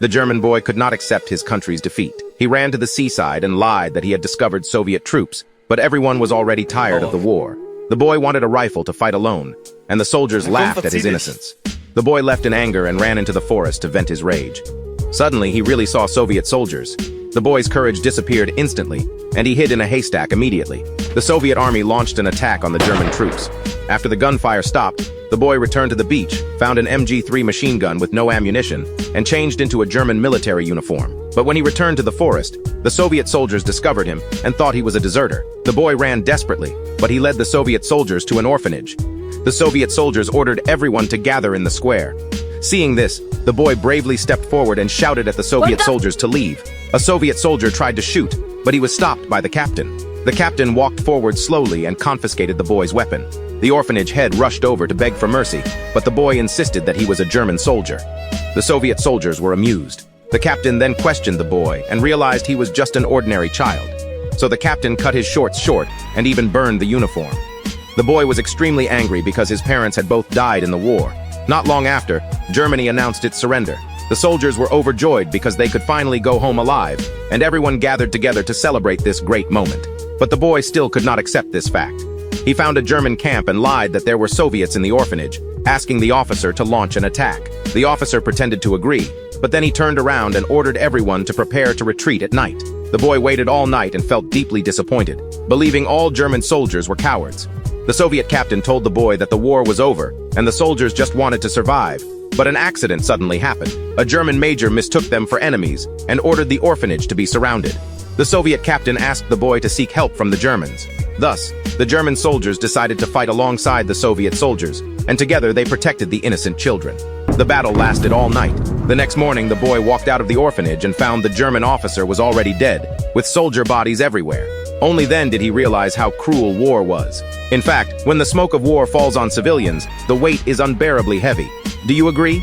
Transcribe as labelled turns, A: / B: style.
A: The German boy could not accept his country's defeat. He ran to the seaside and lied that he had discovered Soviet troops, but everyone was already tired of the war. The boy wanted a rifle to fight alone, and the soldiers laughed at his innocence. The boy left in anger and ran into the forest to vent his rage. Suddenly, he really saw Soviet soldiers. The boy's courage disappeared instantly, and he hid in a haystack immediately. The Soviet army launched an attack on the German troops. After the gunfire stopped, the boy returned to the beach, found an MG3 machine gun with no ammunition, and changed into a German military uniform. But when he returned to the forest, the Soviet soldiers discovered him and thought he was a deserter. The boy ran desperately, but he led the Soviet soldiers to an orphanage. The Soviet soldiers ordered everyone to gather in the square. Seeing this, the boy bravely stepped forward and shouted at the Soviet soldiers to leave. A Soviet soldier tried to shoot, but he was stopped by the captain. The captain walked forward slowly and confiscated the boy's weapon. The orphanage head rushed over to beg for mercy, but the boy insisted that he was a German soldier. The Soviet soldiers were amused. The captain then questioned the boy and realized he was just an ordinary child. So the captain cut his shorts short and even burned the uniform. The boy was extremely angry because his parents had both died in the war. Not long after, Germany announced its surrender. The soldiers were overjoyed because they could finally go home alive, and everyone gathered together to celebrate this great moment. But the boy still could not accept this fact. He found a German camp and lied that there were Soviets in the orphanage, asking the officer to launch an attack. The officer pretended to agree, but then he turned around and ordered everyone to prepare to retreat at night. The boy waited all night and felt deeply disappointed, believing all German soldiers were cowards. The Soviet captain told the boy that the war was over and the soldiers just wanted to survive. But an accident suddenly happened. A German major mistook them for enemies and ordered the orphanage to be surrounded. The Soviet captain asked the boy to seek help from the Germans. Thus, the German soldiers decided to fight alongside the Soviet soldiers, and together they protected the innocent children. The battle lasted all night. The next morning, the boy walked out of the orphanage and found the German officer was already dead, with soldier bodies everywhere. Only then did he realize how cruel war was. In fact, when the smoke of war falls on civilians, the weight is unbearably heavy. Do you agree?